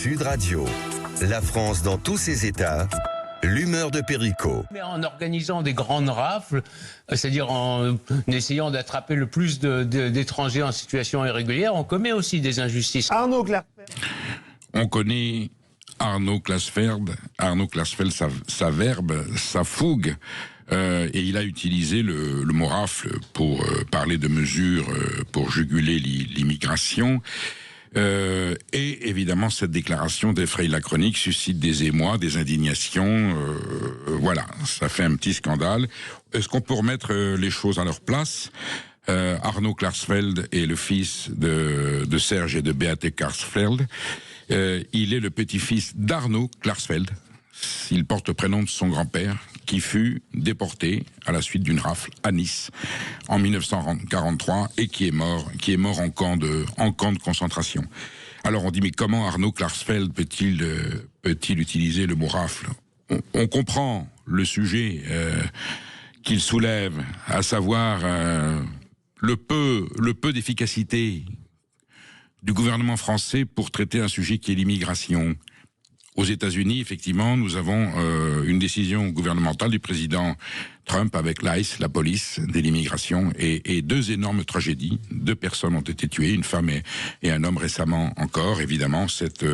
Sud Radio. La France dans tous ses états. L'humeur de Perico. Mais en organisant des grandes rafles, c'est-à-dire en essayant d'attraper le plus d'étrangers en situation irrégulière, on commet aussi des injustices. Arnaud Klarsfeld. On connaît Arnaud Klarsfeld. Arnaud Klarsfeld, sa verbe, sa fougue. Et il a utilisé le mot rafle pour parler de mesures pour juguler l'immigration. Et évidemment, cette déclaration d'effrayer la chronique suscite des émois, des indignations. Voilà, ça fait un petit scandale. Est-ce qu'on peut remettre les choses à leur place ? Arnaud Klarsfeld est le fils de Serge et de Beate Klarsfeld. Il est le petit-fils d'Arnaud Klarsfeld. Il porte le prénom de son grand-père, qui fut déporté à la suite d'une rafle à Nice en 1943 et qui est mort en camp de concentration. Alors on dit, mais comment Arnaud Klarsfeld peut-il utiliser le mot rafle ? On comprend le sujet qu'il soulève, à savoir le peu d'efficacité du gouvernement français pour traiter un sujet qui est l'immigration. Aux États-Unis, effectivement, nous avons une décision gouvernementale du président Trump avec l'ICE, la police de l'immigration, et deux énormes tragédies. 2 personnes ont été tuées, une femme et un homme récemment encore. Évidemment, cette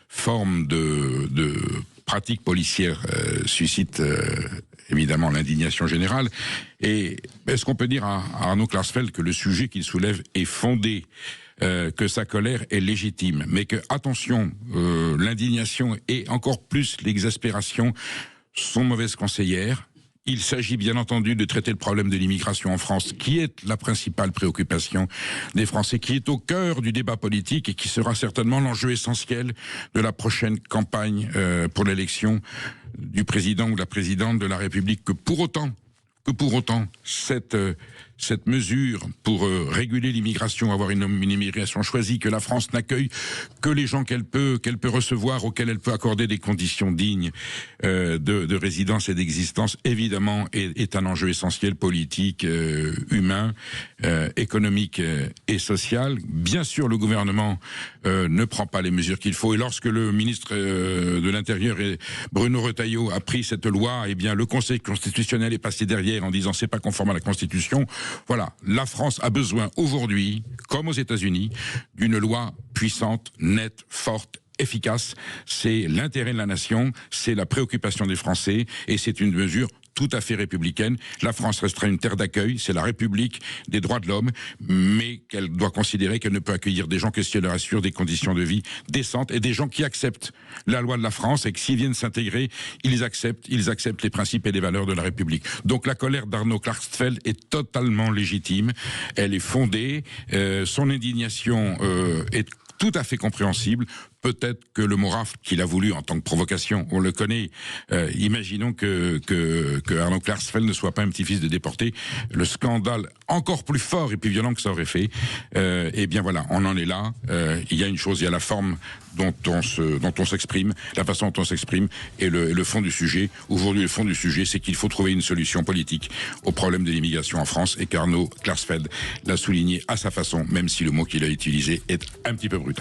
forme de pratique policière suscite évidemment l'indignation générale. Et est-ce qu'on peut dire à Arnaud Klarsfeld que le sujet qu'il soulève est fondé, que sa colère est légitime, mais que, attention, l'indignation et encore plus l'exaspération sont mauvaises conseillères. Il s'agit bien entendu de traiter le problème de l'immigration en France, qui est la principale préoccupation des Français, qui est au cœur du débat politique et qui sera certainement l'enjeu essentiel de la prochaine campagne pour l'élection du président ou de la présidente de la République. Que pour autant, cette mesure pour réguler l'immigration, avoir une immigration choisie, que la France n'accueille que les gens qu'elle peut recevoir, auxquels elle peut accorder des conditions dignes de résidence et d'existence, évidemment, est un enjeu essentiel politique, humain, économique et social. Bien sûr, le gouvernement ne prend pas les mesures qu'il faut. Et lorsque le ministre de l'Intérieur, Bruno Retailleau, a pris cette loi, eh bien, le Conseil constitutionnel est passé derrière en disant c'est pas conforme à la Constitution. Voilà, la France a besoin aujourd'hui, comme aux États-Unis, d'une loi puissante, nette, forte, efficace. C'est l'intérêt de la nation, c'est la préoccupation des Français, et c'est une mesure tout à fait républicaine. La France restera une terre d'accueil, c'est la République des droits de l'homme, mais qu'elle doit considérer qu'elle ne peut accueillir des gens que si elle leur assure des conditions de vie décentes et des gens qui acceptent la loi de la France et que s'ils viennent s'intégrer, ils acceptent les principes et les valeurs de la République. Donc la colère d'Arnaud Klarsfeld est totalement légitime, elle est fondée, son indignation est tout à fait compréhensible. Peut-être que le mot rafle qu'il a voulu en tant que provocation, on le connaît. Imaginons que Arnaud Klarsfeld ne soit pas un petit-fils de déporté. Le scandale encore plus fort et plus violent que ça aurait fait. Eh bien voilà, on en est là. Il y a une chose, il y a la forme dont on s'exprime, la façon dont on s'exprime, et le fond du sujet. Aujourd'hui, le fond du sujet, c'est qu'il faut trouver une solution politique au problème de l'immigration en France, et qu'Arnaud Klarsfeld l'a souligné à sa façon, même si le mot qu'il a utilisé est un petit peu brutal.